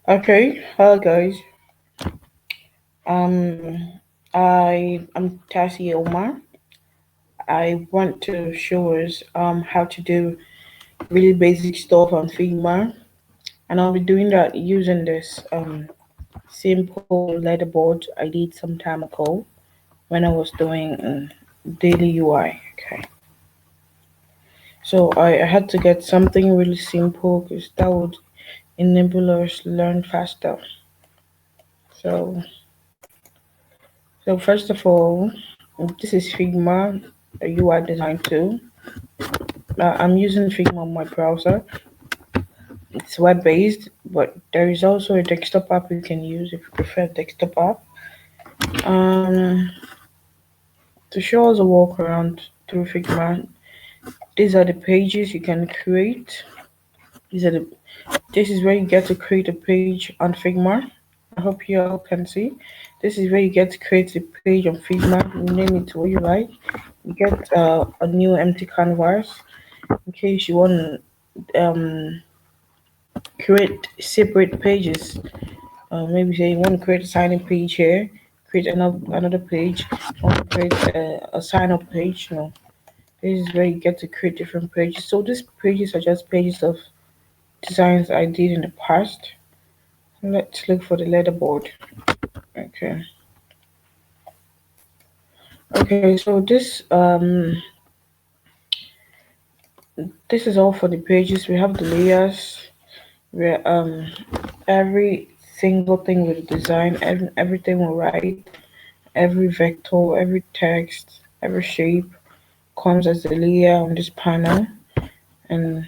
Okay, hello guys. Um, I'm Tassie Omar. I want to show us how to do really basic stuff on Figma, and I'll be doing that using this simple leaderboard I did some time ago when I was doing daily UI. Okay, so I had to get something really simple because that would enable us to learn faster. So first of all, this is Figma, a UI design tool. I'm using Figma on my browser. It's web based, but there is also a desktop app you can use if you prefer desktop app. Um, to show us a walk around through Figma, these are the pages you can create. These are the this is where you get to create a page on Figma. I hope you all can see. This is where you get to create a page on Figma. You name it what you like. You get a new empty canvas in case you want to create separate pages. Maybe say you want to create a sign up page here, create another page, you want to create a sign up page. This is where you get to create different pages. So these pages are just pages of designs I did in the past. Let's look for the leaderboard. Okay. Okay, so this is all for the pages. We have the layers where every single thing with the design, everything will write, every vector, every text, every shape comes as a layer on this panel, and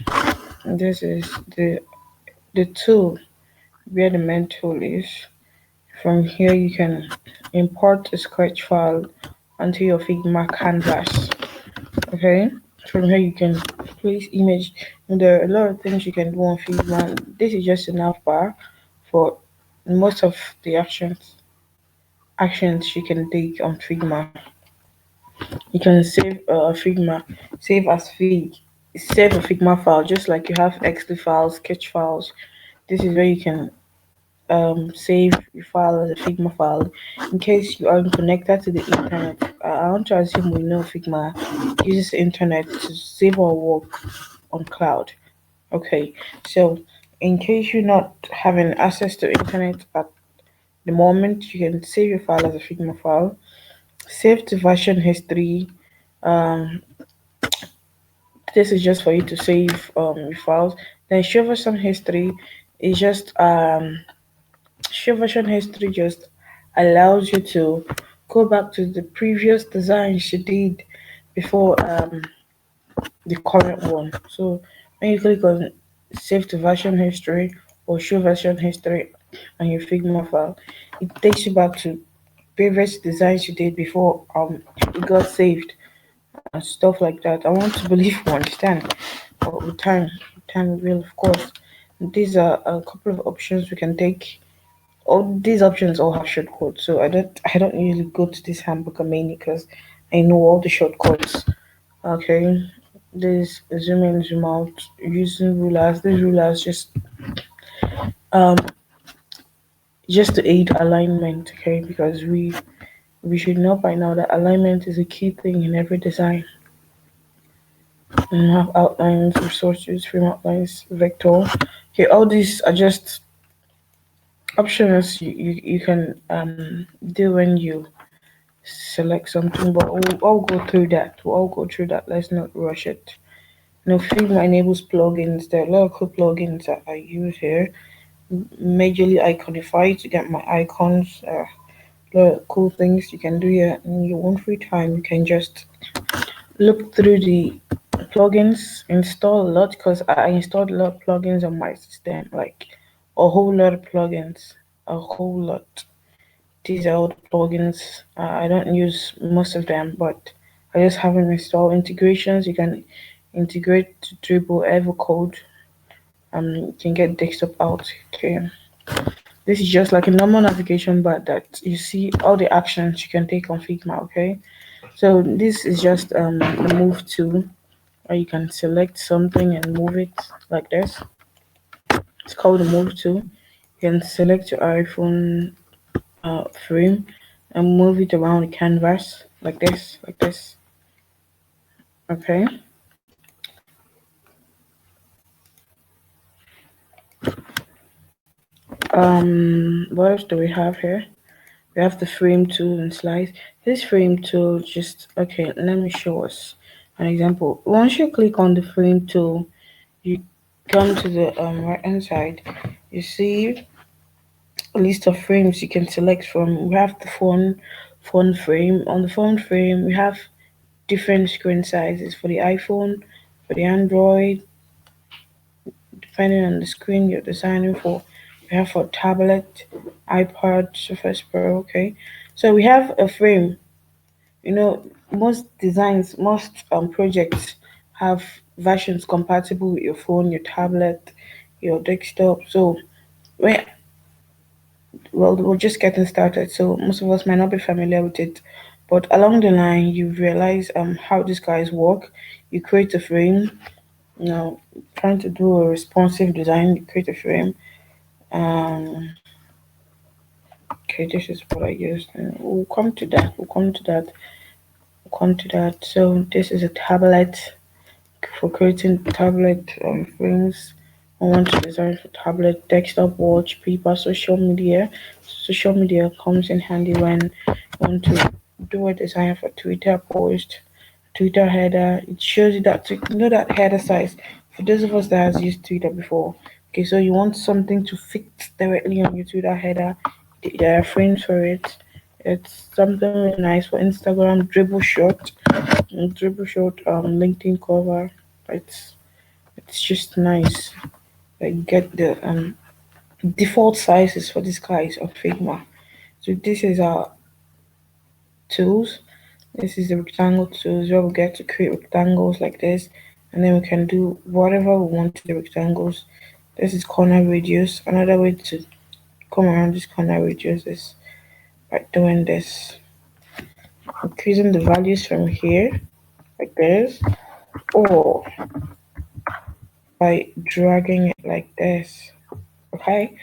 this is the tool where the main tool is. From here you can import a sketch file onto your Figma canvas. Okay, from here you can place image, and there are a lot of things you can do on Figma. This is just enough bar for most of the actions you can take on Figma. You can save Figma, save as Fig, save a Figma file just like you have XD files, sketch files. This is where you can save your file as a Figma file in case you aren't connected to the internet. I want to assume we know Figma uses internet to save our work on cloud. Okay, so in case you're not having access to internet at the moment, you can save your file as a Figma file. Save to version history. Um, this is just for you to save your files. Then show version history is just show version history just allows you to go back to the previous designs you did before the current one. So when you click on save to version history or show version history on your Figma file, it takes you back to previous designs you did before it got saved and stuff like that. I want to believe you understand, but with time we will of course. These are a couple of options we can take. All these options all have shortcuts, so I don't usually go to this hamburger mainly because I know all the shortcuts. Okay, this zoom in, zoom out, using rulers. These rulers um just to aid alignment. Okay, because we should know by now that alignment is a key thing in every design. And have outlines, resources, frame outlines, vector. Okay, all these are just options you can do when you select something, but we'll all go through that. We'll all go through that. Let's not rush it. Figma enables plugins. There are a lot of cool plugins that I use here. Majorly Iconify to get my icons. A lot of cool things you can do here in your own free time. You can just look through the plugins, install a lot because I installed a lot of plugins on my system, like a whole lot of plugins, a whole lot. These are all the plugins. I don't use most of them, but I just haven't installed integrations. You can integrate to Dribble, Evercode. You can get desktop out. Okay, this is just like a normal navigation bar that you see all the actions you can take on Figma. Okay, so this is just the move tool, or you can select something and move it like this. It's called the move tool. You can select your iPhone frame and move it around the canvas like this, like this. Okay. What else do we have here? We have the frame tool and slice. This frame tool just okay. Let me show us an example. Once you click on the frame tool, you come to the right hand side. You see a list of frames you can select from. We have the phone frame. On the phone frame, we have different screen sizes for the iPhone, for the Android, depending on the screen you're designing for. We have for tablet, iPad, Surface Pro. Okay, so we have a frame. You know, most designs, most projects have versions compatible with your phone, your tablet, your desktop. So we well, we're just getting started, so most of us might not be familiar with it. But along the line, you realize how these guys work. You create a frame. You know, trying to do a responsive design. You create a frame. Um, okay, this is what I used. And we'll come to that. We'll come to that. We'll come to that. So this is a tablet for creating tablet frames. I want to design for tablet, desktop, watch, paper, social media. Social media comes in handy when you want to do a design for Twitter post, Twitter header. It shows you that you know that header size. For those of us that has used Twitter before, okay, so you want something to fit directly on your Twitter header. There are frames for it. It's something really nice for Instagram. Dribble shot LinkedIn cover. It's it's just nice. Like get the default sizes for this guys on Figma. So this is our tools. This is the rectangle tools where we get to create rectangles like this, and then we can do whatever we want to the rectangles. This is corner radius. Another way to come around this corner radius is by doing this. Increasing the values from here like this, or by dragging it like this. Okay,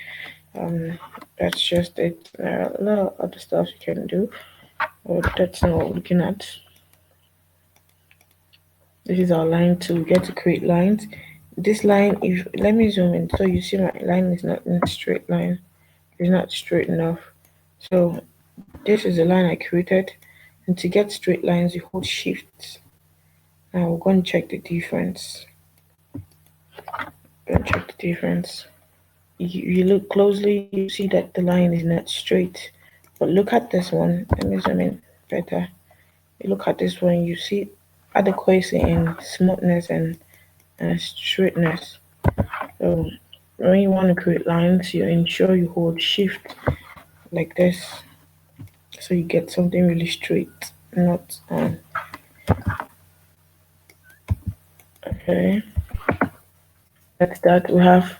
um, that's just it. A lot of other stuff you can do, but that's not what we're looking at. This is our line tool. We get to create lines. This line, if let me zoom in so you see my line is not in a straight line. It's not straight enough. So this is the line I created. And to get straight lines, you hold shift. Now we're going to check the difference. Going to check the difference. You look closely, you see that the line is not straight. But look at this one. Let me zoom in better. You look at this one, you see adequacy in smoothness and straightness. So when you want to create lines, you ensure you hold shift like this, so you get something really straight, not okay. That's that. We have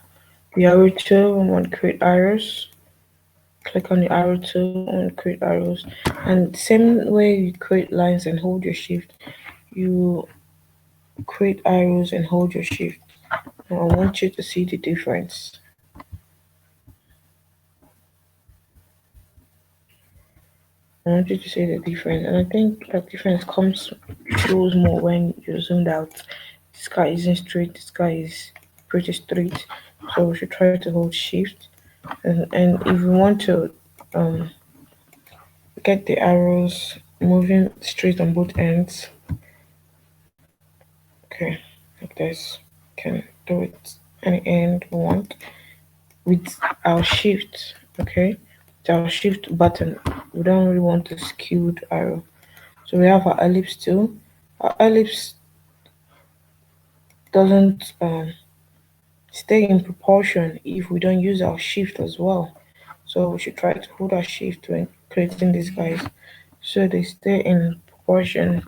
the arrow tool. We want to create arrows. Click on the arrow tool and create arrows. And same way you create lines and hold your shift, you create arrows and hold your shift. Now I want you to see the difference. I want you to see the difference, and I think that difference comes shows more when you're zoomed out. This guy isn't straight. This guy is pretty straight. So we should try to hold shift, and if you want to um get the arrows moving straight on both ends, okay, like this, can do it any end we want with our shift. Okay, with our shift button. We don't really want to skew the arrow. So we have our ellipse too. Our ellipse doesn't stay in proportion if we don't use our shift as well. So we should try to hold our shift when creating these guys so they stay in proportion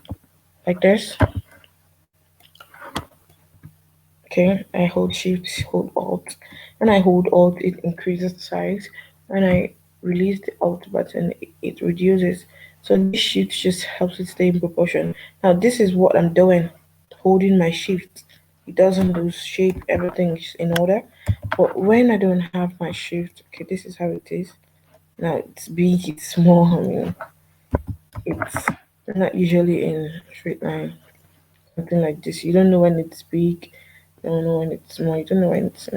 like this. Okay, I hold shift, hold alt. When I hold alt, it increases the size. When I release the alt button, it reduces. So this shift just helps it stay in proportion. Now this is what I'm doing, holding my shift. it doesn't lose shape, everything is in order. But when I don't have my shift, okay, this is how it is. Now it's big, it's small. I mean, it's not usually in straight line, something like this. You don't know when it's big, you don't know when it's small, you don't know when it's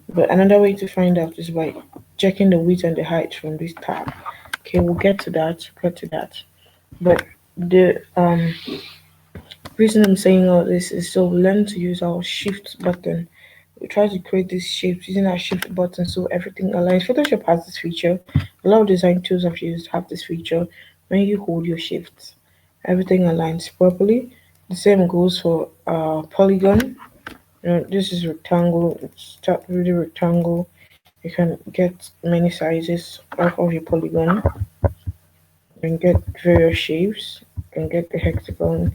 But another way to find out is by checking the width and the height from this tab. Okay, we'll get to that. Get to that. But the reason I'm saying all this is so we learn to use our shift button. We try to create this shape using our shift button so everything aligns. Photoshop has this feature. A lot of design tools I've used have this feature. When you hold your shifts, everything aligns properly. The same goes for polygon. This is rectangle. It's really rectangle. You can get many sizes off of your polygon. You can get various shapes. You can get the hexagon,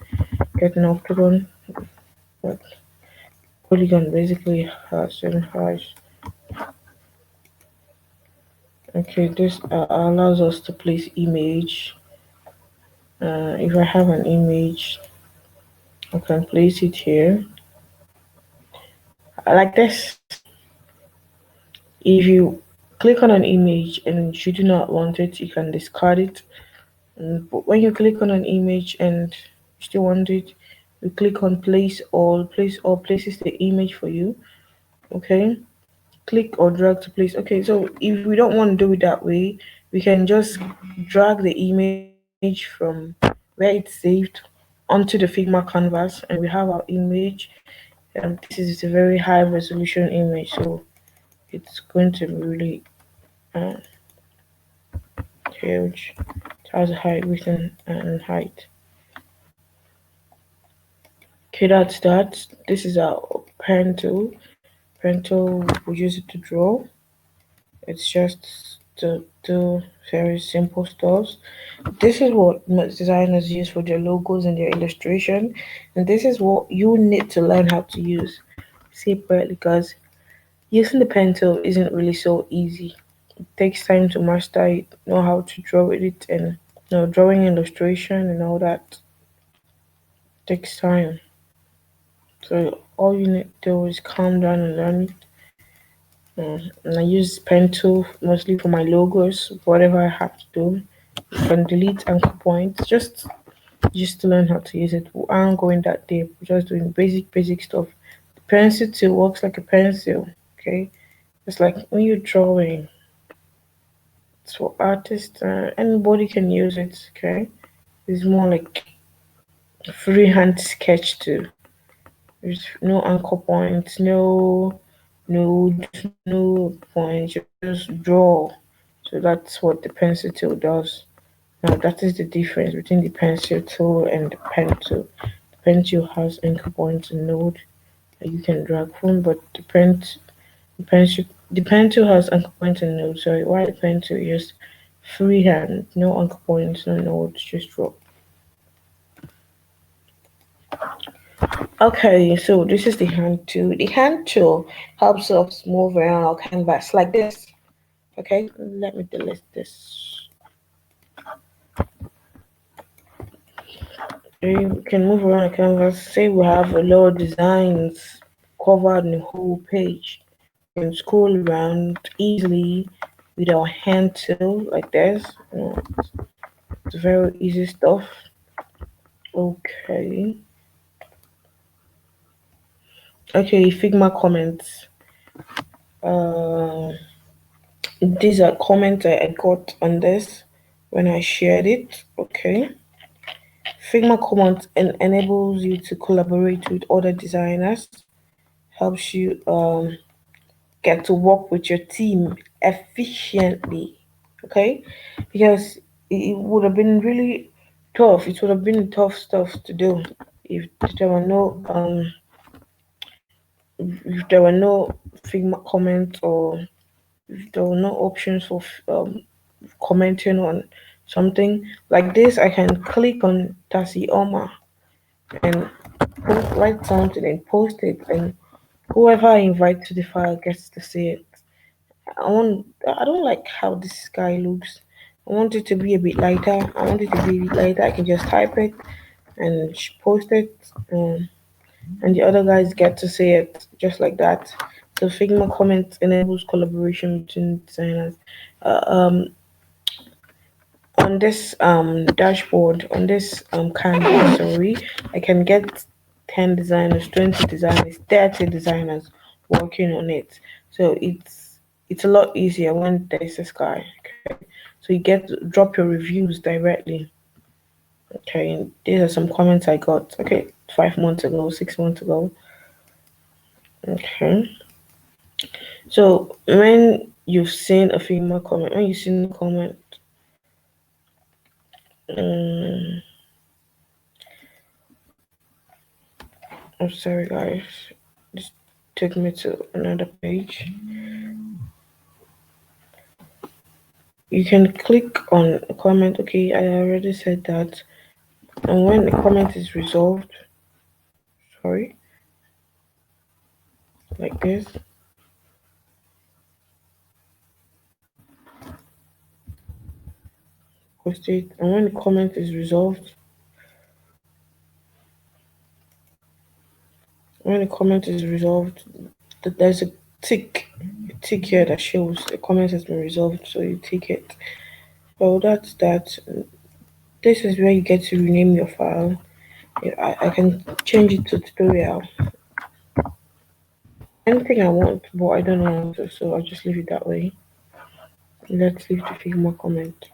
get an octagon. But polygon basically has. Okay, this allows us to place image. If I have an image, I can place it here like this. If you click on an image and you do not want it, you can discard it. But when you click on an image and you still want it, you click on place all. Place all places the image for you. Okay, click or drag to place. Okay, so if we don't want to do it that way, we can just drag the image from where it's saved onto the Figma canvas, and we have our image. This is a very high resolution image, so it's going to be really uh, huge. It has a high width and height. Okay, that's that. This is our pen tool. Pen tool, we use it to draw. It's just to do very simple stuff. This is what most designers use for their logos and their illustration, and this is what you need to learn how to use separately because using the pen tool isn't really so easy. It takes time to master it, know how to draw with it, and drawing illustration and all that takes time. So all you need to do is calm down and learn it. And I use pen tool mostly for my logos, whatever I have to do. You can delete anchor points just to learn how to use it. I aren't going that deep. We're just doing basic stuff. The pencil tool works like a pencil. Okay, it's like when you're drawing. It's for artists. Anybody can use it. Okay, it's more like freehand sketch tool. There's no anchor points, no nodes, no points. You just draw. So that's what the pencil tool does. Now that is the difference between the pencil tool and the pen tool. The pen tool has anchor points and node that you can drag from, but the pen tool has anchor points and nodes. Sorry, while the pen tool is freehand, no anchor points, no nodes, just draw. Okay, so this is the hand tool. The hand tool helps us move around our canvas like this. Okay, let me delete this. We can move around the canvas. Say we have a lot of designs covered in the whole page. We can scroll around easily with our hand tool like this. It's very easy stuff. Okay. Okay, Figma comments. Uh, these are comments I got on this when I shared it. Okay. Figma comments enables you to collaborate with other designers, helps you get to work with your team efficiently. Okay, because it would have been really tough. It would have been tough stuff to do if there were no if there were no Figma comments or if there were no options for commenting on something like this. I can click on Tasioma and write something and post it, and whoever I invite to the file gets to see it. I don't like how this sky looks. I want it to be a bit lighter. I want it to be a bit lighter. I can just type it and post it. and the other guys get to see it just like that. So Figma comments enables collaboration between designers. Uh, um, on this dashboard, on this canvas, sorry, I can get 10 designers, 20 designers, 30 designers working on it. So it's a lot easier when there's this guy. Okay, so you get to drop your reviews directly. Okay, these are some comments I got. Okay, 5 months ago, 6 months ago. Okay, so when you've seen a Figma comment, when you've seen a comment, um, I'm sorry guys, just took me to another page. You can click on a comment. Okay, I already said that. And when the comment is resolved, sorry, like this, post it. And when the comment is resolved, when the comment is resolved, there's a tick here that shows the comment has been resolved. So you tick it. So that's that. This is where you get to rename your file. Yeah, I can change it to tutorial. Anything I want, but I don't know how to, so I'll just leave it that way. Let's leave the Figma comment.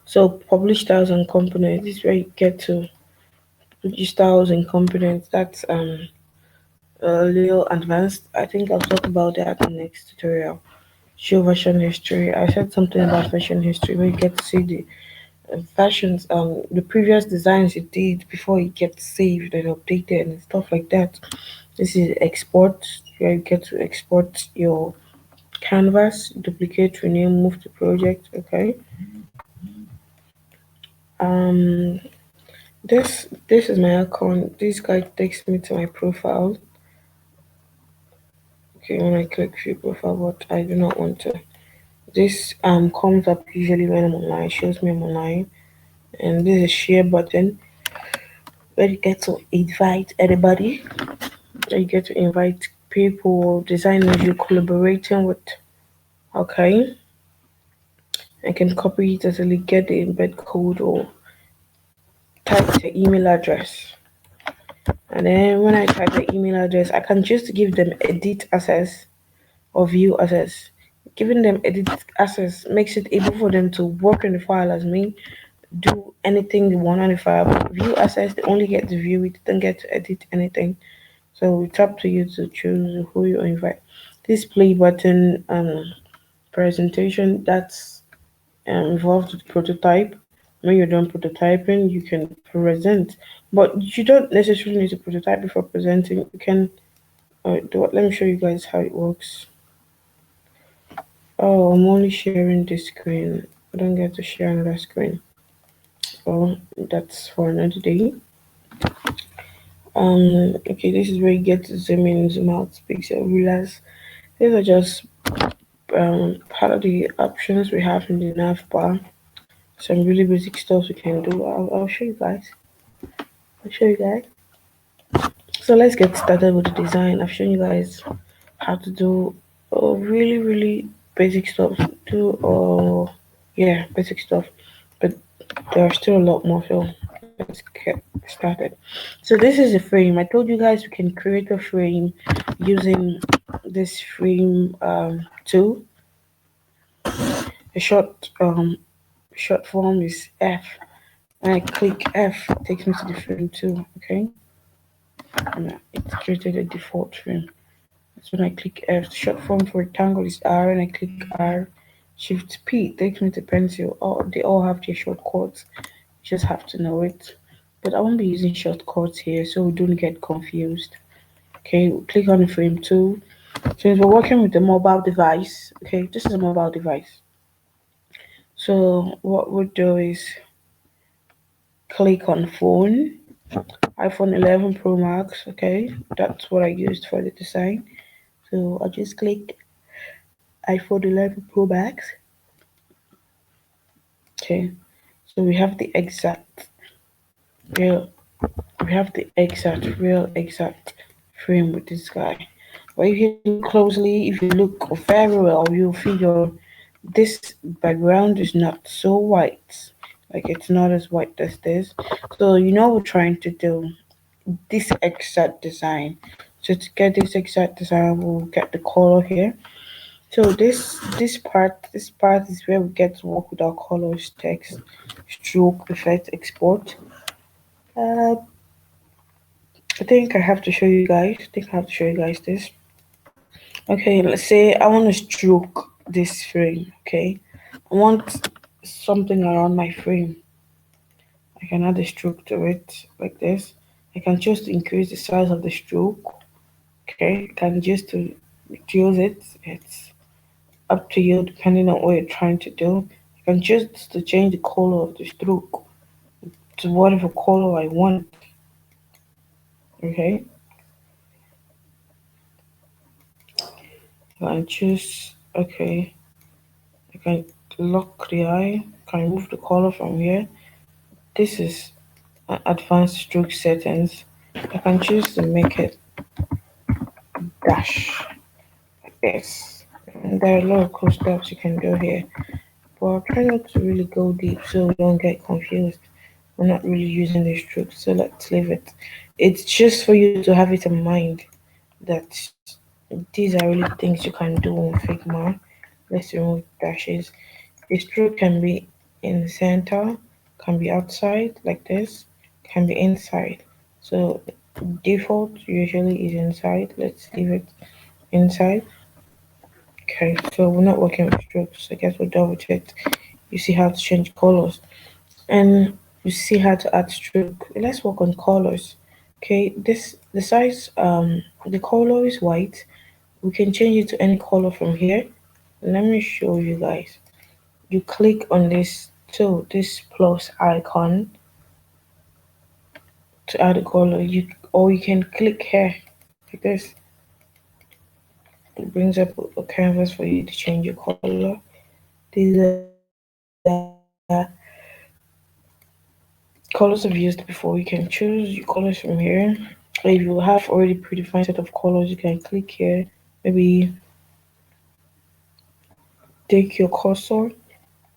So publish styles and components. This is where you get to put your styles and components. That's a little advanced. I think I'll talk about that in the next tutorial. Show version history. I said something about version history where you get to see the versions, the previous designs you did before it gets saved and updated and stuff like that. This is export, where you get to export your canvas, duplicate, rename, move to project. Okay. Um, this is my account. This guy takes me to my profile. Okay, when I click view profile, but I do not want to. This comes up usually when I'm online, shows me I'm online, and this is share button where you get to invite anybody. Where you get to invite people, designers you're collaborating with. Okay, I can copy it as a link, get the embed code, or type the email address. And then when I type the email address, I can just give them edit access or view access. Giving them edit access makes it able for them to work in the file as me, do anything they want on the file. But view access, they only get to view it, they don't get to edit anything. So it's up to you to choose who you invite. This play button presentation, that's involved with prototype. When you're done prototyping, you can present, but you don't necessarily need to prototype before presenting. You can let me show you guys how it works. Oh, I'm only sharing this screen. I don't get to share another screen. Oh, that's for another day. Okay, this is where you get to zoom in, zoom out, pixel, rulers. These are just part of the options we have in the nav bar. Some really basic stuff we can do. I'll show you guys. I'll show you guys. So let's get started with the design. I've shown you guys how to do really basic stuff. Yeah, basic stuff. But there are still a lot more. So let's get started. So this is a frame. I told you guys we can create a frame using this frame tool. The short form is F. When I click F, it takes me to the frame tool. Okay, and it's created a default frame. That's when I click F. The short form for rectangle is R, and I click R. Shift P takes me to pencil. They all have their shortcuts. You just have to know it. But I won't be using shortcuts here, so we don't get confused. Okay, we'll click on the frame tool. Since we're working with the mobile device, okay, this is a mobile device. So what we'll do is click on phone, iPhone 11 Pro Max. Okay, that's what I used for the design. So I'll just click iPhone 11 Pro Max. Okay, so we have the exact, yeah, We have the exact, real exact frame with this guy. But if you look closely, if you look very well, you'll figure this background is not so white. Like it's not as white as this. So you know we're trying to do this exact design. So to get this exact design, we'll get the color here. So this part is where we get to work with our colors, text, stroke, effect, export. Uh, I think I have to show you guys. I think I have to show you guys this. Okay, let's say I want to stroke this frame. Okay, I want something around my frame. I can add a stroke to it like this. I can choose to increase the size of the stroke. Okay, I can just to reduce it. It's up to you depending on what you're trying to do. You can choose to change the color of the stroke to whatever color I want. Okay, I can choose. Okay, I can lock the eye. Can remove the color from here. This is advanced stroke settings. I can choose to make it dash like this. And there are a lot of cool steps you can do here. But I'll try not to really go deep so we don't get confused. We're not really using the strokes, so let's leave it. It's just for you to have it in mind that these are really things you can do on Figma. Let's remove dashes. The stroke can be in the center, can be outside like this, can be inside. So default usually is inside. Let's leave it inside. Okay, so we're not working with strokes. I guess we'll double check. You see how to change colors and you see how to add stroke. Let's work on colors. Okay, this the size the color is white. We can change it to any color from here. Let me show you guys. You click on this plus icon to add a color. You can click here like this. It brings up a canvas for you to change your color. These are colors I've used before. You can choose your colors from here. If you have already predefined set of colors, you can click here. Maybe take your cursor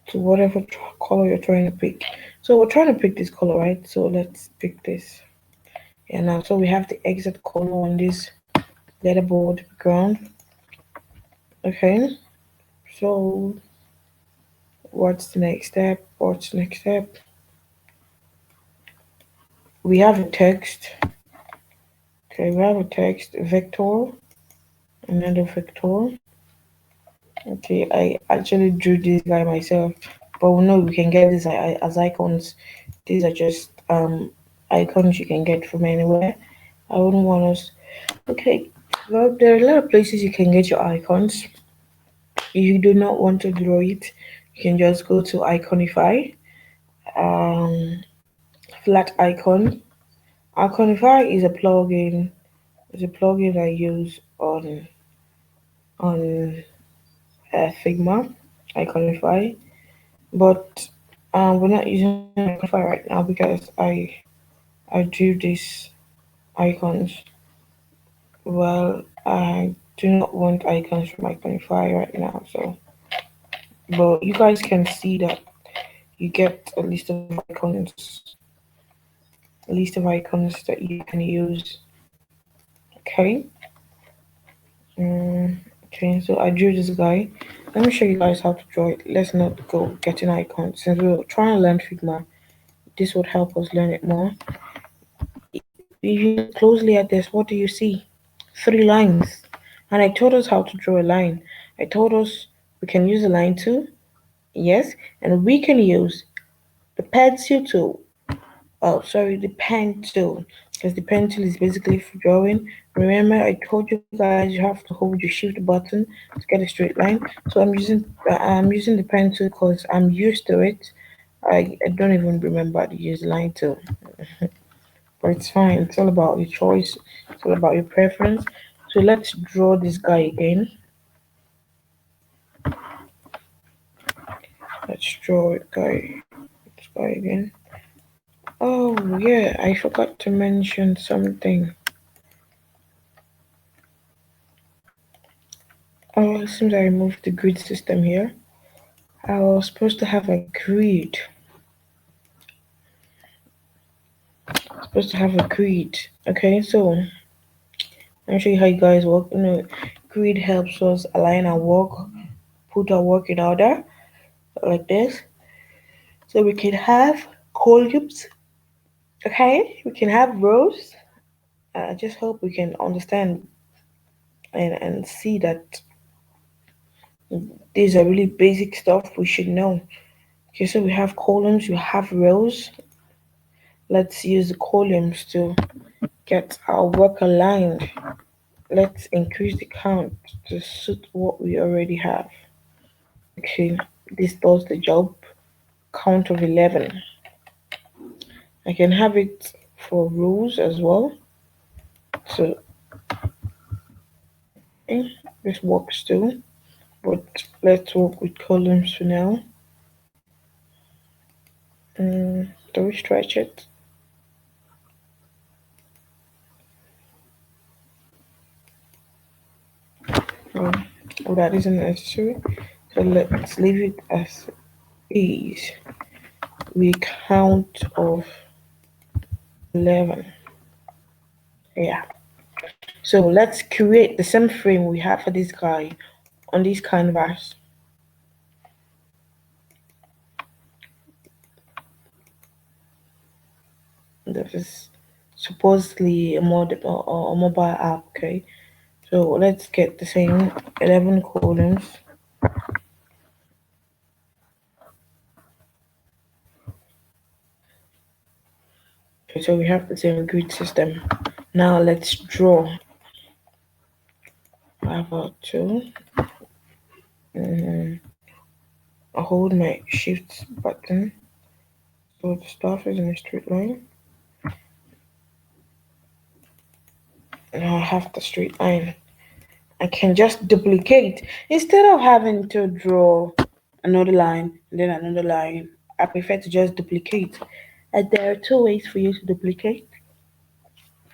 to whatever color you're trying to pick. So we're trying to pick this color, right? So let's pick this. Yeah, now so we have the exit color on this leaderboard background. Okay, so what's the next step? What's the next step? We have a text. Okay, we have a text vector, another vector. Okay, I actually drew this guy myself, but we know we can get this as icons. These are just icons you can get from anywhere. I wouldn't want us. Okay, well, there are a lot of places you can get your icons. If you do not want to draw it, you can just go to Iconify, um, flat icon. Iconify is a plugin. It's a plugin I use on Figma, Iconify. But we're not using Iconify right now because I drew these icons. Well, I do not want icons from Iconify right now. So, but you guys can see that you get a list of icons that you can use. Okay. Okay, so I drew this guy. Let me show you guys how to draw it. Let's not go getting icons. Since we're trying to learn Figma, this would help us learn it more. If you look closely at this, what do you see? Three lines. And I told us how to draw a line. I told us we can use a line tool. Yes, and we can use the pencil tool. Oh, sorry, the pen tool. Because the pen tool is basically for drawing. Remember, I told you guys you have to hold your shift button to get a straight line. So I'm using the pen tool because I'm used to it. I don't even remember to use line tool, but it's fine. It's all about your choice. It's all about your preference. So let's draw this guy again. Let's draw this guy again. Oh yeah, I forgot to mention something. Oh, it seems I removed the grid system here. I was supposed to have a grid. Supposed to have a grid. Okay, so I'll show you how you guys work. Grid helps us align our work, put our work in order like this. So we can have columns. Okay, we can have rows. I just hope we can understand and see that these are really basic stuff we should know. Okay, so we have columns, we have rows. Let's use the columns to get our work aligned. Let's increase the count to suit what we already have. Okay, this does the job. Count of 11. I can have it for rows as well. So this works too. But let's work with columns for now. Do we stretch it? No, oh, that isn't necessary. So let's leave it as is. We count of 11. Yeah. So let's create the same frame we have for this guy on this canvas. This is supposedly a mobile app, okay? So let's get the same 11 columns. Okay, so we have the same grid system. Now let's draw. I have a two. I hold my shift button so the stuff is in a straight line. Now I have the straight line. I can just duplicate instead of having to draw another line and then another line. I prefer to just duplicate. And there are two ways for you to duplicate.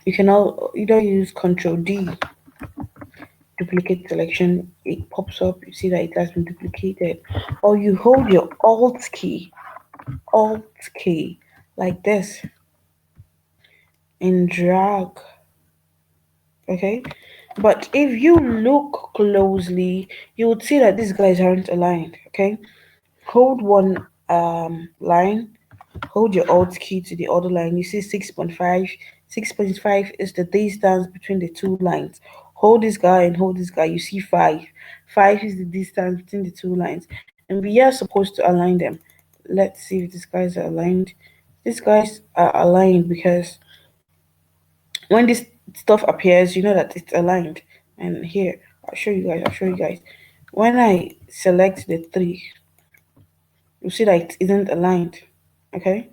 You can either use Control D, duplicate selection. It pops up. You see that it has been duplicated, or you hold your Alt key like this, and drag. Okay, but if you look closely, you would see that these guys aren't aligned. Okay, hold one line, hold your alt key to the other line. You see 6.5. 6.5 is the distance between the two lines. Hold this guy and hold this guy. You see 5. 5 is the distance between the two lines. And we are supposed to align them. Let's see if these guys are aligned. These guys are aligned because when this stuff appears, you know that it's aligned. And here, I'll show you guys. When I select the 3, you see that it isn't aligned. Okay,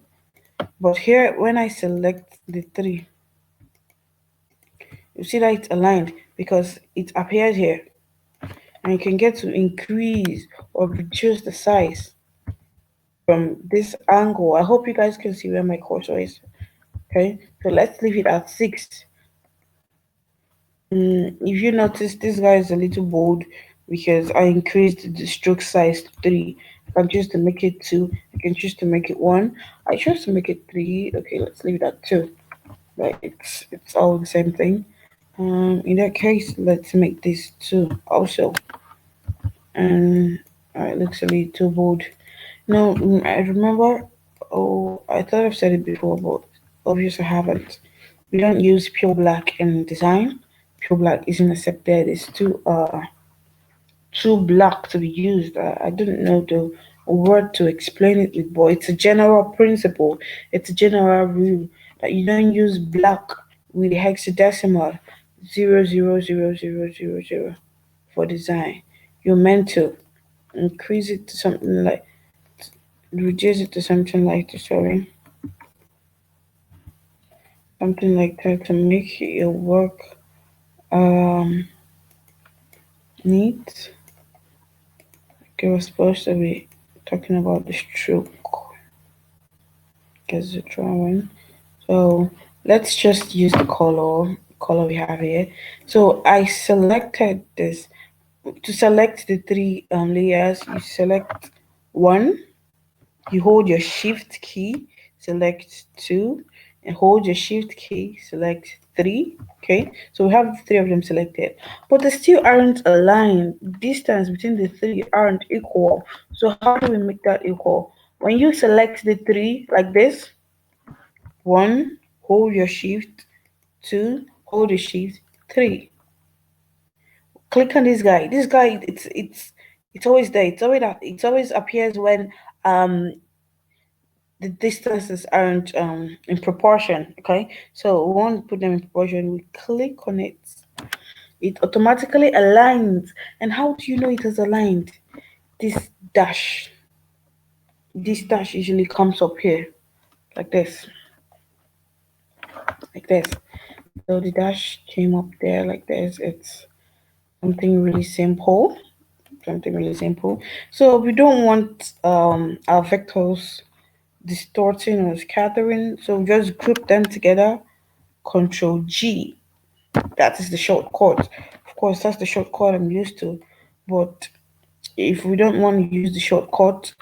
but here when I select the 3, you see that it's aligned because it appears here, and you can get to increase or reduce the size from this angle. I hope you guys can see where my cursor is. Okay, so let's leave it at 6. If you notice, this guy is a little bold because I increased the stroke size to 3. I can choose to make it 2. I can choose to make it 1. I chose to make it 3. Okay, let's leave it at 2. But it's all the same thing. In that case, let's make this 2 also. And it looks a little too bold. No, I remember. Oh, I thought I've said it before, but obviously I haven't. We don't use pure black in design. Pure black isn't accepted. It's too black to be used. I don't know the word to explain it with, but it's a general principle. It's a general rule that you don't use black with hexadecimal 0000000 for design. You're meant to increase it to something like reduce it to something like this, sorry, something like that to make your work um neat. Okay, we're supposed to be talking about the stroke. as a drawing. So let's just use the color we have here. So I selected this. To select the three layers, you select one, you hold your shift key, select two, and hold your shift key, select three. Okay, so we have three of them selected, but they still aren't aligned. Distance between the three aren't equal. So how do we make that equal? When you select the three like this, one, hold your shift, two, hold your shift, three. Click on this guy. This guy, it's always there. It always appears when the distances aren't in proportion. Okay, so we want to put them in proportion. We click on it. It automatically aligns. And how do you know it is aligned? This dash. This dash usually comes up here like this, like this. So the dash came up there like this. It's something really simple. Something really simple. So we don't want our vectors distorting or scattering. So just group them together. Control G. That is the shortcut. Of course, that's the shortcut I'm used to. But if we don't want to use the shortcut,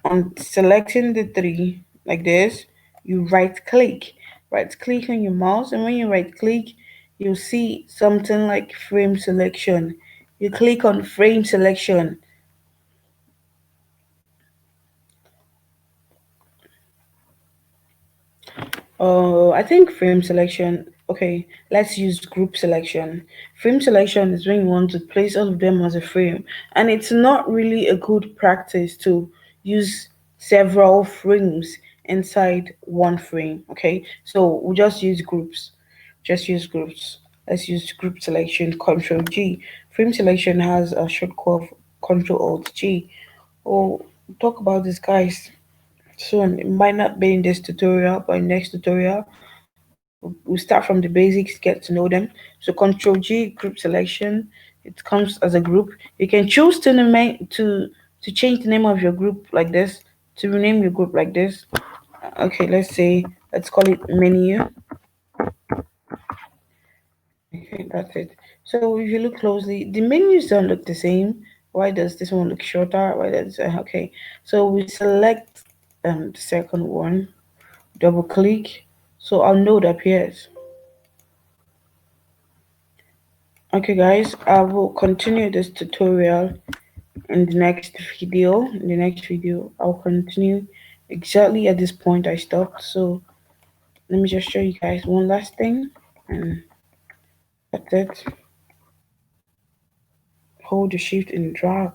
on selecting the three like this, you right click on your mouse, and when you right click, you'll see something like frame selection. You click on frame selection. I think frame selection. Okay, let's use group selection. Frame selection is when you want to place all of them as a frame, and it's not really a good practice to use several frames inside one frame. Okay, so we just use groups. Just use groups. Let's use group selection. Control G. Frame selection has a shortcut of Control Alt G. Oh, talk about this, guys, soon. It might not be in this tutorial, but in next tutorial, we'll start from the basics, get to know them. So Control G, group selection. It comes as a group. You can choose to name to change the name of your group like this, to rename your group like this. Okay, let's call it menu. Okay, that's it. So if you look closely, the menus don't look the same. Why does this one look shorter? Why does okay? So we select the second one, double click, so our node appears. Okay guys, I will continue this tutorial in the next video. In the next video, I'll continue exactly at this point I stopped. So let me just show you guys one last thing, and that's it. Hold the shift and drag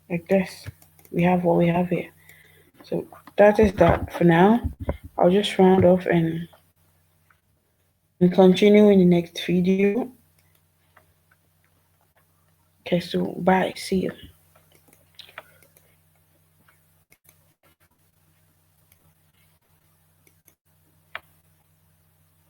like this. We have what we have here. So that is that for now. I'll just round off and continue in the next video. Okay, so bye. See you.